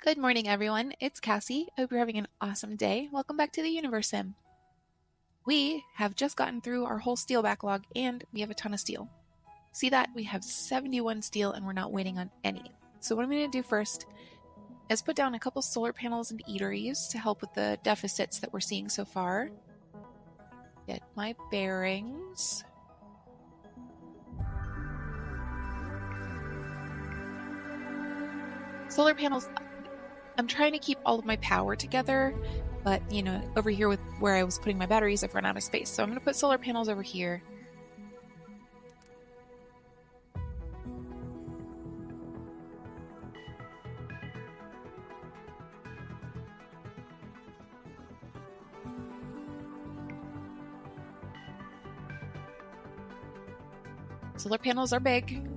Good morning, everyone. It's Cassie. I hope you're having an awesome day. Welcome back to the Universim. We have just gotten through our whole steel backlog and we have a ton of steel. See that? We have 71 steel and we're not waiting on any. So what I'm going to do first is put down a couple solar panels and eateries to help with the deficits that we're seeing so far. Get my bearings. Solar panels, I'm trying to keep all of my power together, but over here with where I was putting my batteries, I've run out of space. So I'm going to put solar panels over here. Solar panels are big.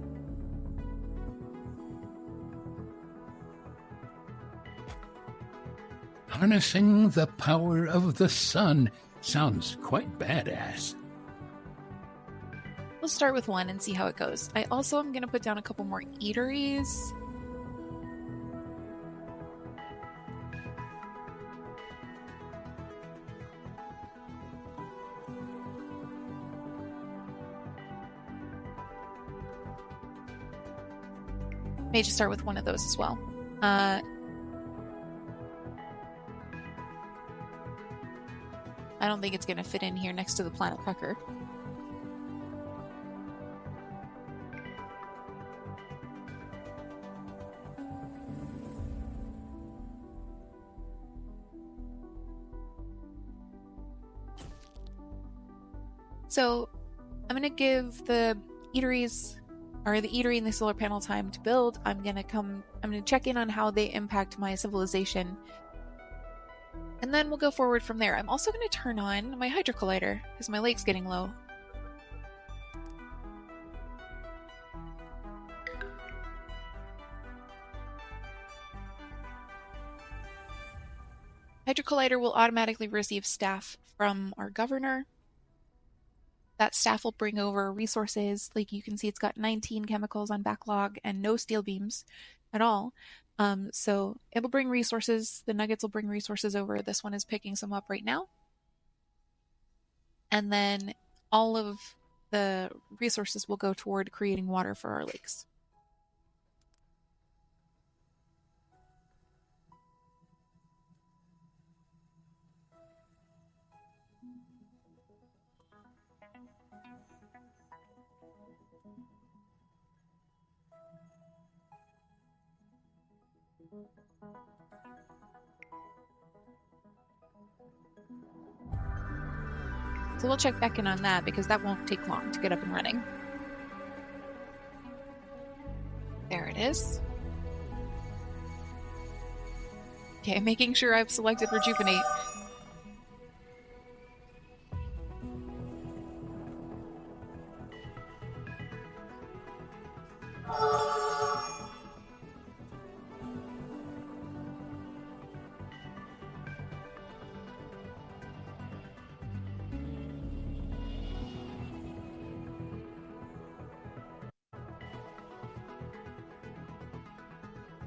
Harnessing the power of the sun sounds quite badass. We'll start with one and see how it goes. I also am going to put down a couple more eateries. May just start with one of those as well. I don't think it's going to fit in here next to the planet Cracker. So I'm going to give the eateries, or the eatery and the solar panel time to build. I'm going to check in on how they impact my civilization. And then we'll go forward from there. I'm also going to turn on my hydro collider because my lake's getting low. Hydro collider will automatically receive staff from our governor. That staff will bring over resources. Like you can see, it's got 19 chemicals on backlog and no steel beams at all. So it'll bring resources. The nuggets will bring resources over. This one is picking some up right now. And then all of the resources will go toward creating water for our lakes. So we'll check back in on that because that won't take long to get up and running. There it is. Okay, making sure I've selected Rejuvenate.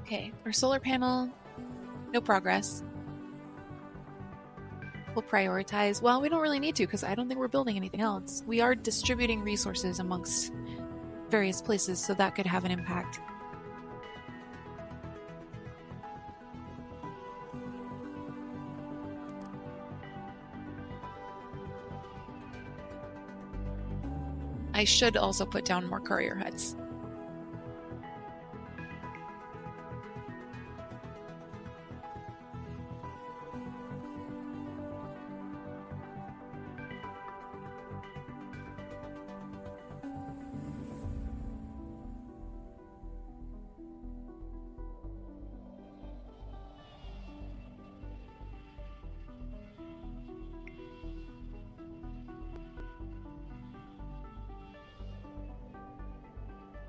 Okay, our solar panel, no progress. We'll prioritize. Well, we don't really need to because I don't think we're building anything else. We are distributing resources amongst various places, so that could have an impact. I should also put down more courier huts.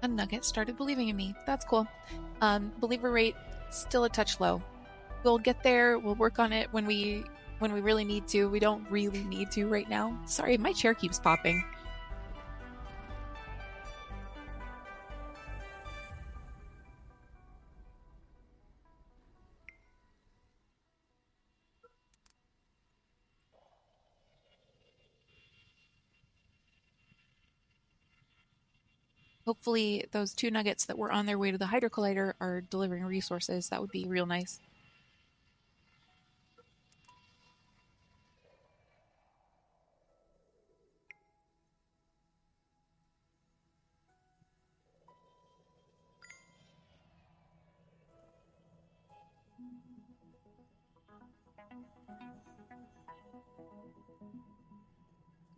A nugget started believing in me. That's cool. Believer rate still a touch low. We'll get there. We'll work on it when we really need to. We don't really need to right now. Sorry, my chair keeps popping. Hopefully those 2 nuggets that were on their way to the Hydro Collider are delivering resources. That would be real nice.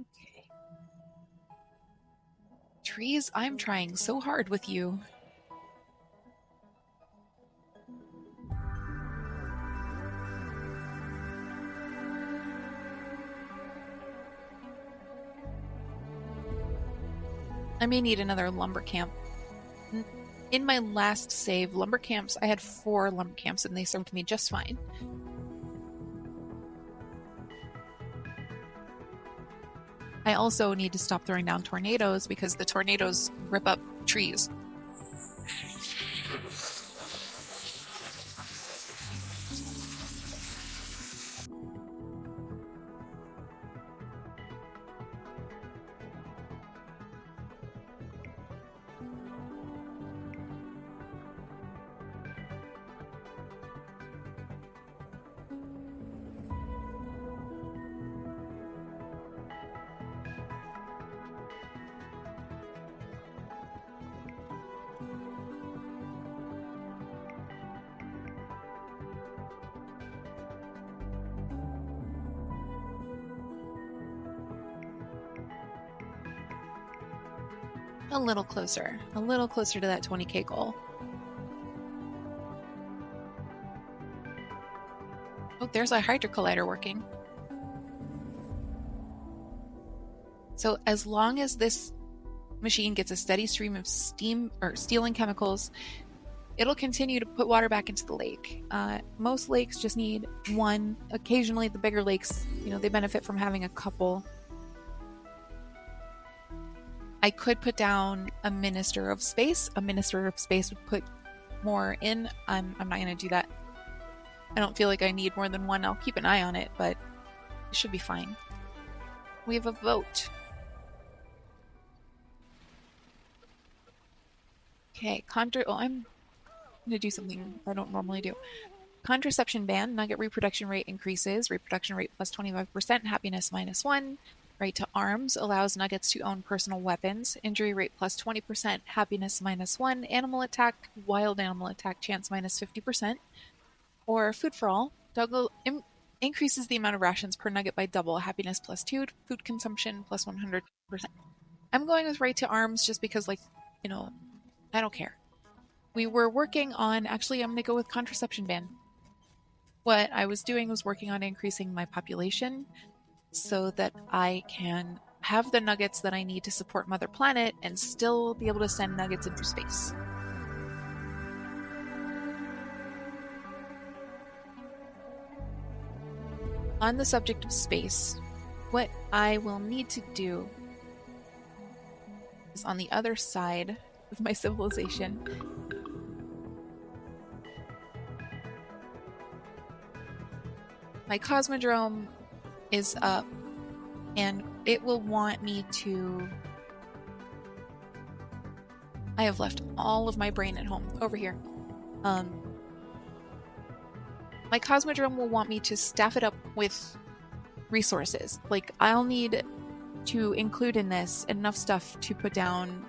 Okay. Trees, I'm trying so hard with you. I may need another lumber camp. In my last save, lumber camps, I had 4 lumber camps and they served me just fine. I also need to stop throwing down tornadoes because the tornadoes rip up trees. A little closer to that 20k goal. Oh, there's a Hydro Collider working. So as long as this machine gets a steady stream of steam or steel and chemicals, it'll continue to put water back into the lake. Most lakes just need 1. Occasionally the bigger lakes, they benefit from having a couple. I could put down a Minister of Space. A Minister of Space would put more in. I'm not going to do that. I don't feel like I need more than 1. I'll keep an eye on it, but it should be fine. We have a vote. Okay, I'm going to do something I don't normally do. Contraception ban, nugget reproduction rate increases, reproduction rate plus 25%, happiness -1. Right to arms allows nuggets to own personal weapons, injury rate plus 20%, happiness -1, animal attack, wild animal attack chance -50%. Or food for all, increases the amount of rations per nugget by double, happiness +2, food consumption plus 100%. I'm going with right to arms just because, I don't care. We were working on, actually, I'm going to go with contraception ban. What I was doing was working on increasing my population so that I can have the nuggets that I need to support Mother Planet and still be able to send nuggets into space. On the subject of space, what I will need to do is on the other side of my civilization. My Cosmodrome is up, and it will want me to... I have left all of my brain at home. Over here. My Cosmodrome will want me to staff it up with resources. I'll need to include in this enough stuff to put down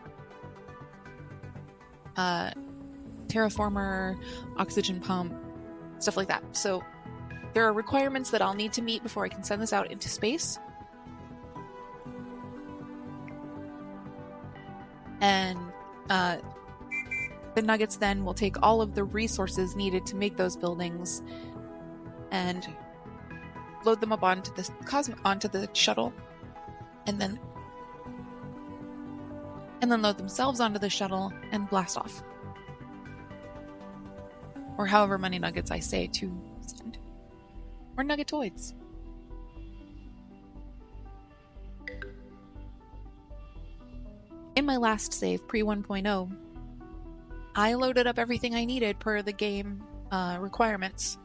terraformer, oxygen pump, stuff like that. So there are requirements that I'll need to meet before I can send this out into space. And the nuggets then will take all of the resources needed to make those buildings and load them up onto the shuttle, and then load themselves onto the shuttle and blast off. Or however many nuggets I say to send. Or nuggetoids. In my last save, pre 1.0, I loaded up everything I needed per the game requirements,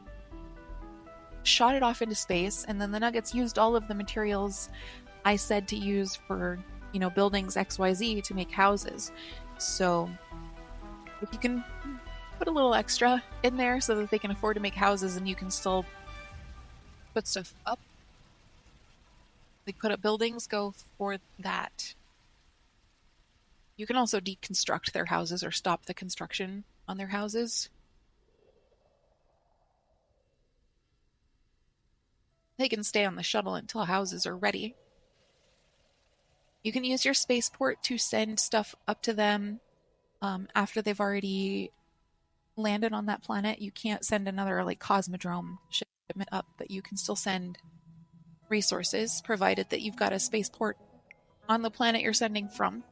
shot it off into space, and then the nuggets used all of the materials I said to use for, buildings XYZ to make houses. So if you can put a little extra in there so that they can afford to make houses and you can still put stuff up, like put up buildings, go for that. You can also deconstruct their houses or stop the construction on their houses. They can stay on the shuttle until houses are ready. You can use your spaceport to send stuff up to them after they've already landed on that planet. You can't send another like Cosmodrome shipment up, but you can still send resources provided that you've got a spaceport on the planet you're sending from.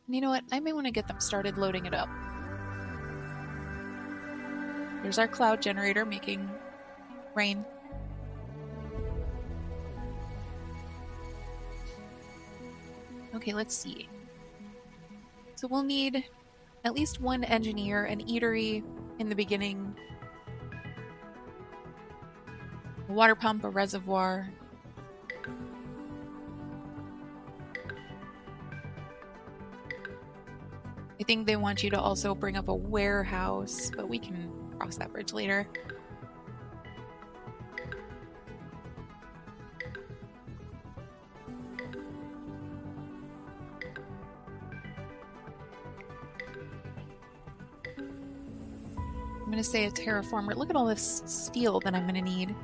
And you know what? I may want to get them started loading it up. There's our cloud generator making rain. Okay, let's see. So we'll need at least one engineer, an eatery in the beginning, a water pump, a reservoir. I think they want you to also bring up a warehouse, but we can cross that bridge later. I'm going to say a terraformer. Look at all this steel that I'm going to need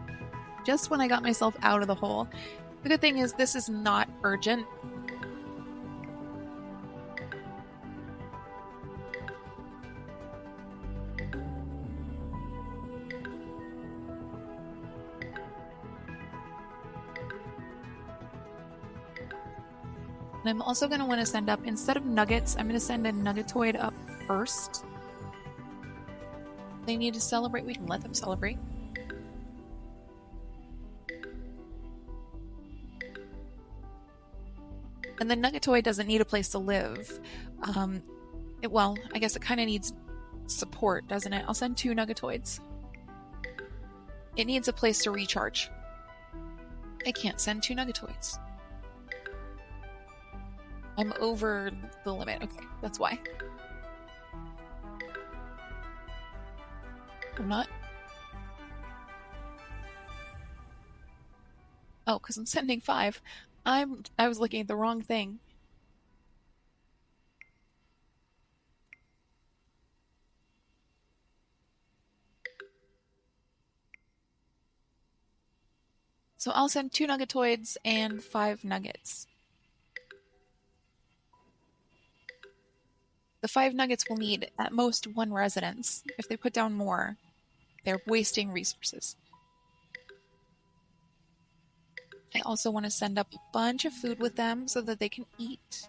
just when I got myself out of the hole. The good thing is this is not urgent. And I'm also going to want to send up, instead of nuggets, I'm going to send a nuggetoid up first. They need to celebrate, we can let them celebrate. And the nuggetoid doesn't need a place to live. Well, I guess it kind of needs support, doesn't it? I'll send 2 nuggetoids. It needs a place to recharge. I can't send 2 nuggetoids. I'm over the limit. Okay, that's why. I'm not. Oh, because I'm sending 5. I was looking at the wrong thing. So I'll send 2 nuggetoids and 5 nuggets. The 5 nuggets will need at most 1 residence. If they put down more, they're wasting resources. I also want to send up a bunch of food with them so that they can eat.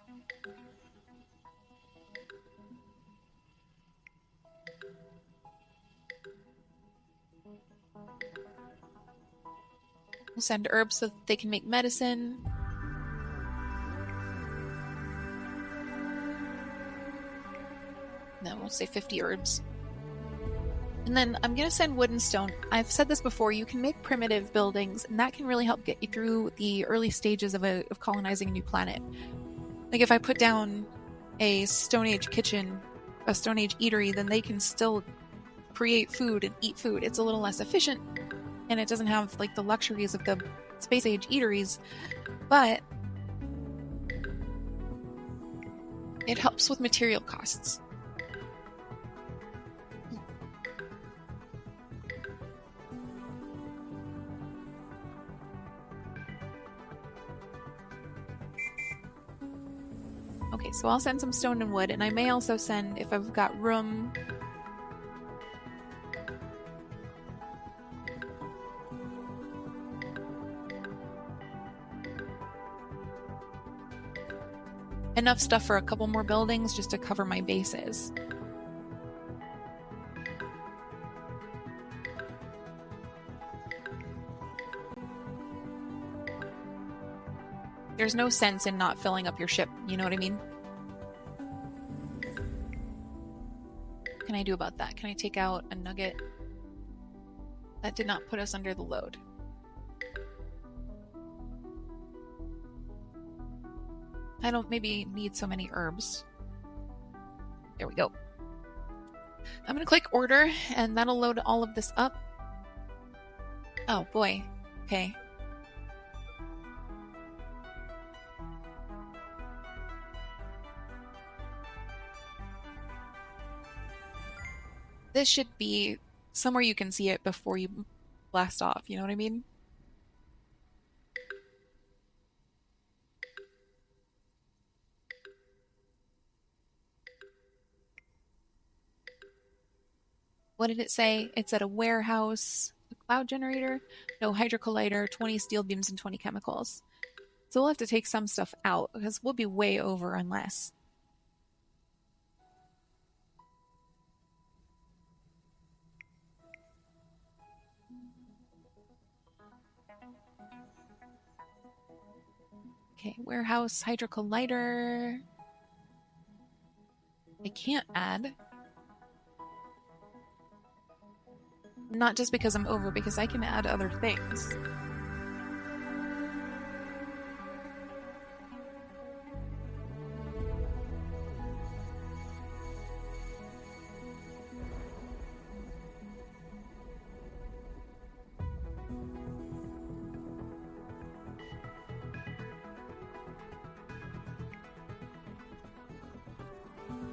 We'll send herbs so that they can make medicine. No, we'll say 50 herbs. And then I'm going to send wood and stone. I've said this before, you can make primitive buildings, and that can really help get you through the early stages of colonizing a new planet. Like if I put down a Stone Age kitchen, a Stone Age eatery, then they can still create food and eat food. It's a little less efficient, and it doesn't have like the luxuries of the Space Age eateries, but it helps with material costs. Okay, so I'll send some stone and wood, and I may also send, if I've got room, enough stuff for a couple more buildings just to cover my bases. There's no sense in not filling up your ship, you know what I mean? What can I do about that? Can I take out a nugget? That did not put us under the load. I don't maybe need so many herbs. There we go. I'm gonna click order and that'll load all of this up. Oh boy. Okay. This should be somewhere you can see it before you blast off, you know what I mean? What did it say? It's at a warehouse, a cloud generator, no hydro collider, 20 steel beams, and 20 chemicals. So we'll have to take some stuff out because we'll be way over unless. Okay, warehouse, hydro collider. I can't add. Not just because I'm over, because I can add other things.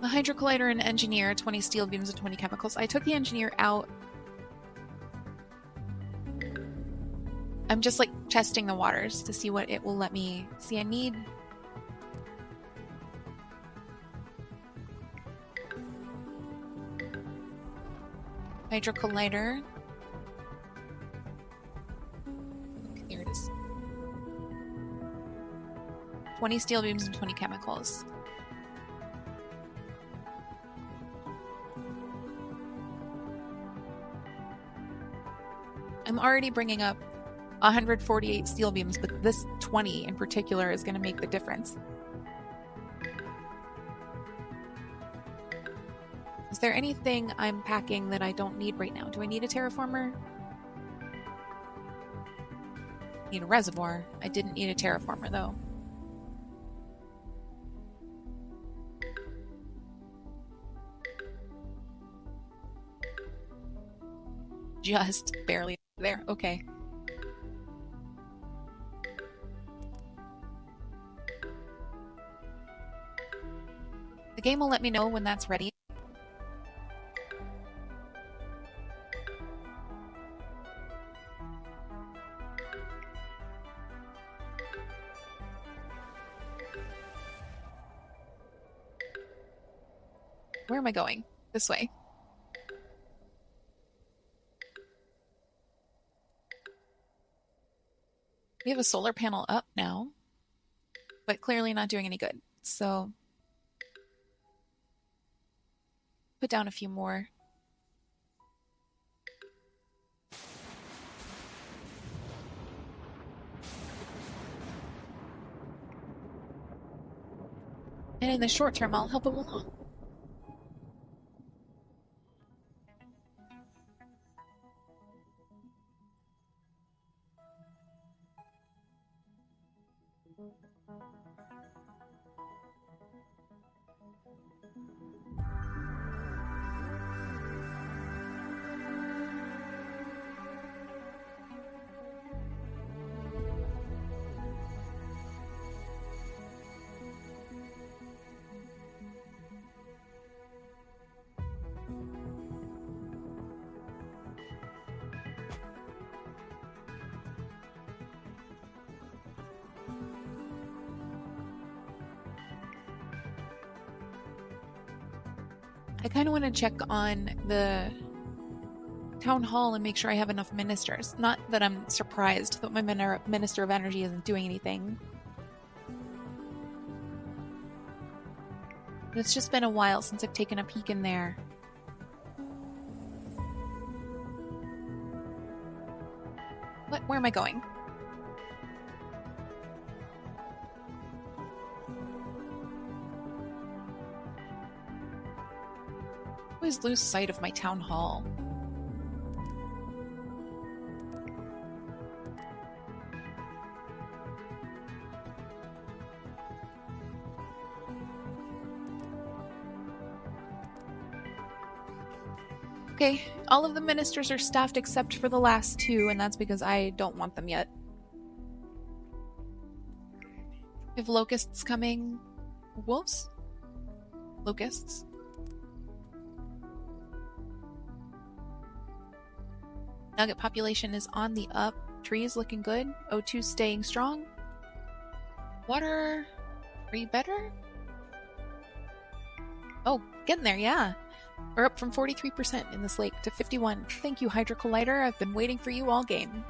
The hydro collider and engineer, 20 steel beams and 20 chemicals. I took the engineer out. I'm just like testing the waters to see what it will let me see. I need hydro collider. Okay, there it is. 20 steel beams and 20 chemicals. I'm already bringing up 148 steel beams, but this 20 in particular is going to make the difference. Is there anything I'm packing that I don't need right now? Do I need a terraformer? Need a reservoir. I didn't need a terraformer though. Just barely there. Okay. The game will let me know when that's ready. Where am I going? This way. We have a solar panel up now, but clearly not doing any good. So put down a few more. And in the short term, I'll help him along. I kind of want to check on the town hall and make sure I have enough ministers. Not that I'm surprised that my minister of energy isn't doing anything. But it's just been a while since I've taken a peek in there. What? Where am I going? I always lose sight of my town hall. Okay, all of the ministers are staffed except for the last two, and that's because I don't want them yet. We have locusts coming. Wolves? Locusts. Nugget population is on the up. Trees looking good. O2 staying strong. Water. Are you better? Oh, getting there, yeah. We're up from 43% in this lake to 51. Thank you, Hydro Collider. I've been waiting for you all game.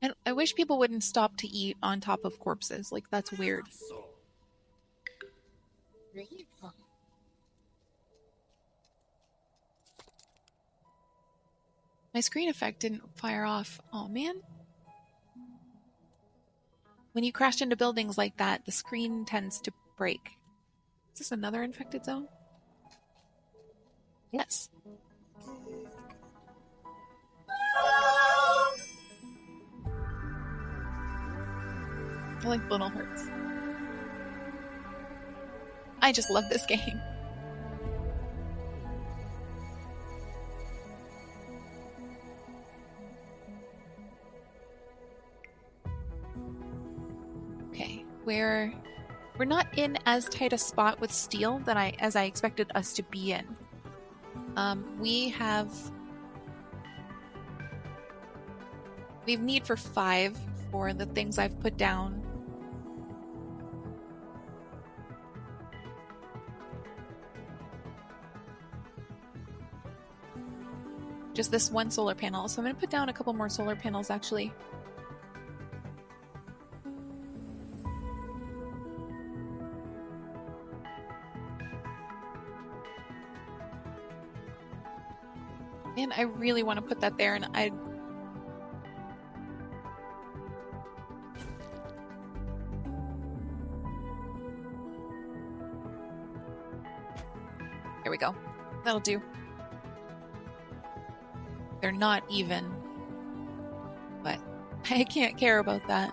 And I wish people wouldn't stop to eat on top of corpses. Like, that's weird. My screen effect didn't fire off. Oh, man. When you crash into buildings like that, the screen tends to break. Is this another infected zone? Yes. I like little hearts. I just love this game. Okay, we're not in as tight a spot with steel that as I expected us to be in. We have need for 5 for the things I've put down. Just this one solar panel, so I'm going to put down a couple more solar panels actually. Man, I really want to put that there, and there we go. That'll do. They're not even, but I can't care about that.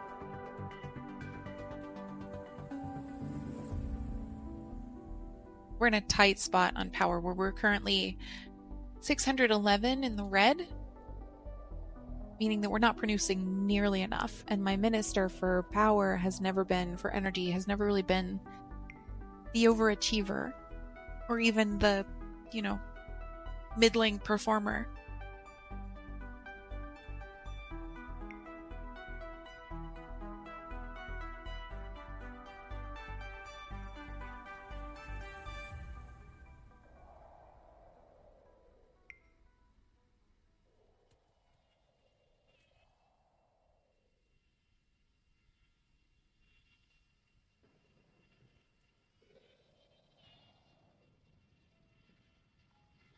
We're in a tight spot on power where we're currently 611 in the red, meaning that we're not producing nearly enough. And my minister for power has never been, for energy, has never really been the overachiever or even the, middling performer.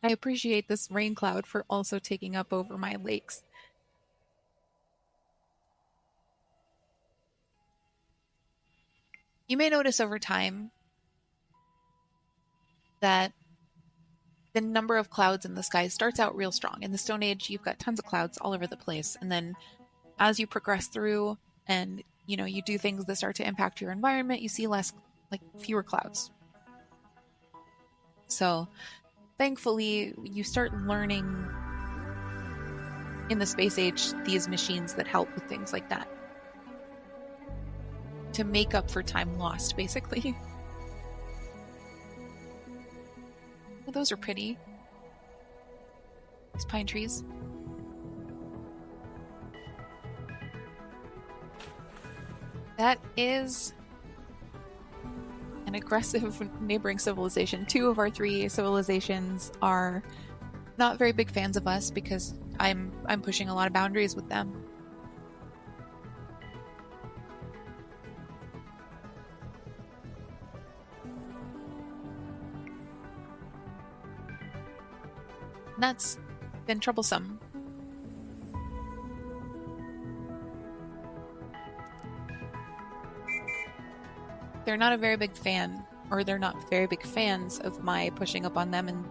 I appreciate this rain cloud for also taking up over my lakes. You may notice over time that the number of clouds in the sky starts out real strong. In the Stone Age, you've got tons of clouds all over the place. And then as you progress through and, you do things that start to impact your environment, you see fewer clouds. So thankfully, you start learning in the space age these machines that help with things like that to make up for time lost, basically. Well, those are pretty. These pine trees. That is an aggressive neighboring civilization. 2 of our 3 civilizations are not very big fans of us because I'm pushing a lot of boundaries with them. And that's been troublesome. They're not a very big fan or they're not very big fans of my pushing up on them, and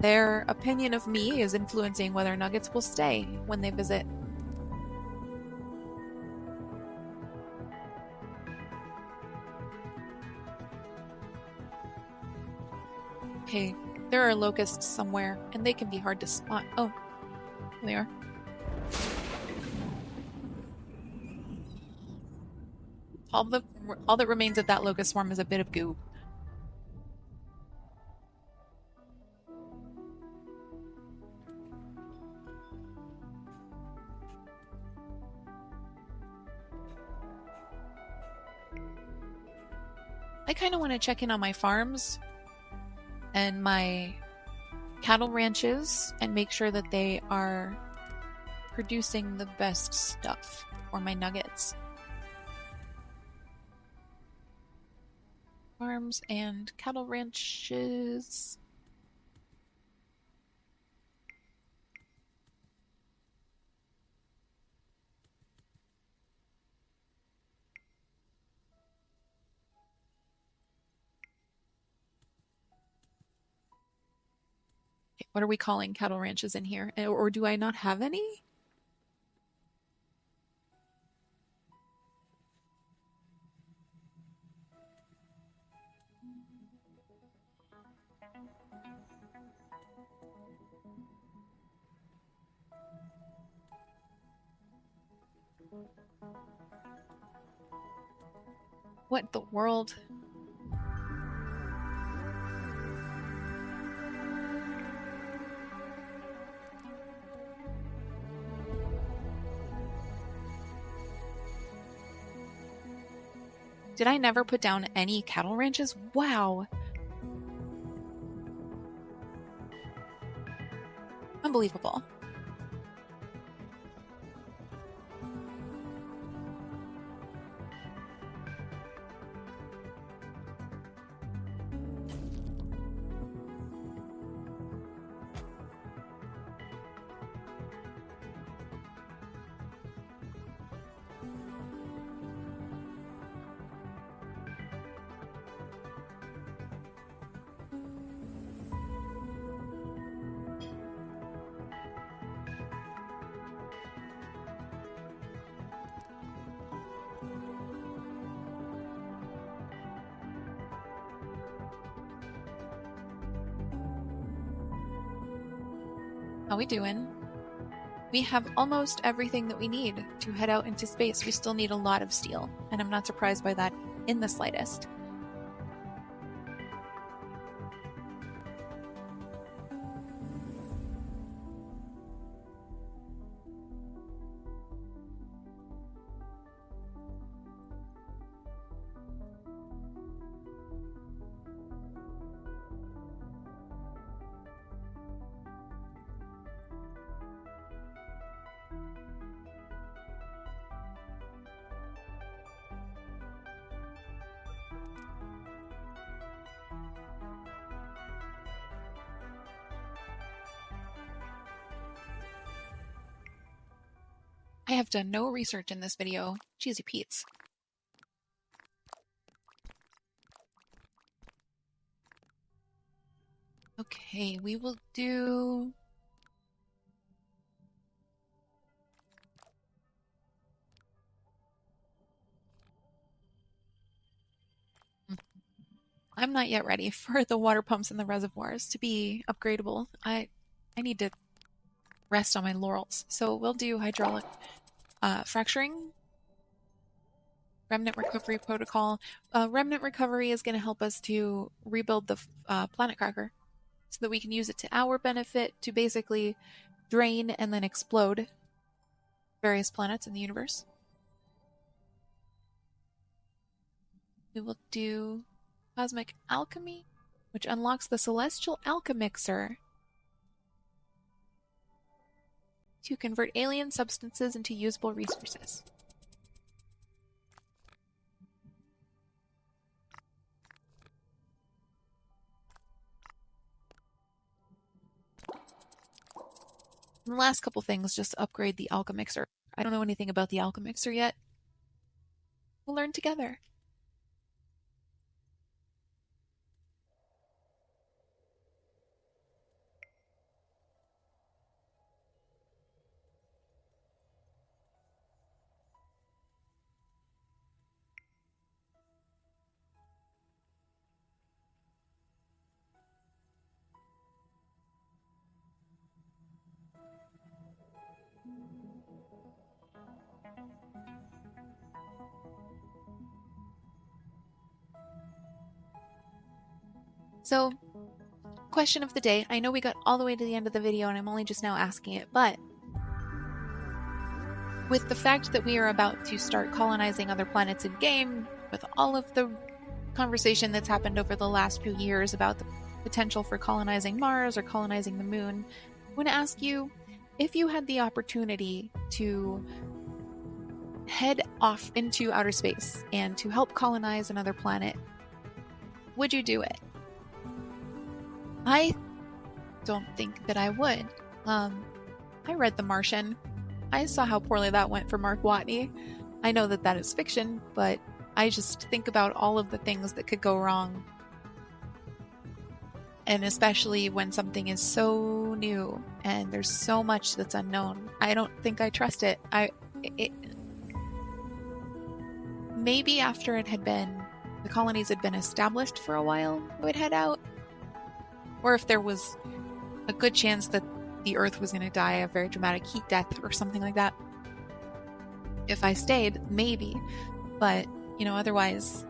their opinion of me is influencing whether nuggets will stay when they visit. Okay, there are locusts somewhere, and they can be hard to spot. Oh, there they are. All that remains of that locust swarm is a bit of goo. I kind of want to check in on my farms and my cattle ranches and make sure that they are producing the best stuff for my nuggets. Farms and cattle ranches. Okay, what are we calling cattle ranches in here? Or do I not have any? What in the world? Did I never put down any cattle ranches? Wow. Unbelievable. How we doing? We have almost everything that we need to head out into space. We still need a lot of steel, and I'm not surprised by that in the slightest. I have done no research in this video. Cheesy Pete's. Okay, we will do... I'm not yet ready for the water pumps and the reservoirs to be upgradable. I need to rest on my laurels. So we'll do hydraulic fracturing, remnant recovery protocol. Remnant recovery is going to help us to rebuild the planet cracker so that we can use it to our benefit to basically drain and then explode various planets in the universe. We will do cosmic alchemy, which unlocks the celestial alchemixer to convert alien substances into usable resources. And the last couple things, just upgrade the alchemixer. I don't know anything about the alchemixer yet. We'll learn together. So, question of the day. I know we got all the way to the end of the video and I'm only just now asking it, but with the fact that we are about to start colonizing other planets in game, with all of the conversation that's happened over the last few years about the potential for colonizing Mars or colonizing the moon, I want to ask you if you had the opportunity to head off into outer space and to help colonize another planet, would you do it? I don't think that I would. I read The Martian. I saw how poorly that went for Mark Watney. I know that that is fiction, but I just think about all of the things that could go wrong. And especially when something is so new and there's so much that's unknown. I don't think I trust it. Maybe after the colonies had been established for a while, I would head out. Or if there was a good chance that the Earth was going to die a very dramatic heat death or something like that. If I stayed, maybe. But, otherwise,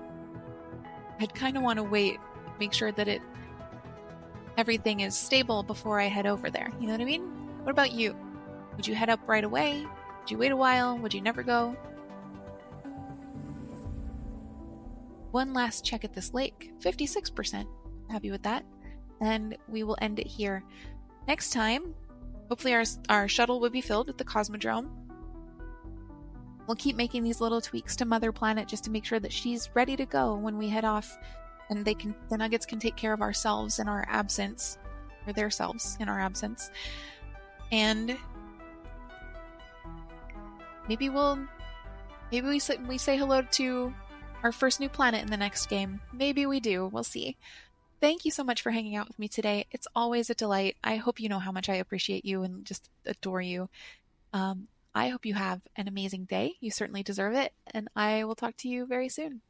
I'd kind of want to wait, make sure that everything is stable before I head over there. You know what I mean? What about you? Would you head up right away? Would you wait a while? Would you never go? One last check at this lake. 56%. Happy with that. And we will end it here. Next time, hopefully our shuttle will be filled with the Cosmodrome. We'll keep making these little tweaks to Mother Planet just to make sure that she's ready to go when we head off, and the Nuggets can take care of ourselves in our absence, or their selves in our absence. And maybe we say hello to our first new planet in the next game. Maybe we do. We'll see. Thank you so much for hanging out with me today. It's always a delight. I hope you know how much I appreciate you and just adore you. I hope you have an amazing day. You certainly deserve it, and I will talk to you very soon.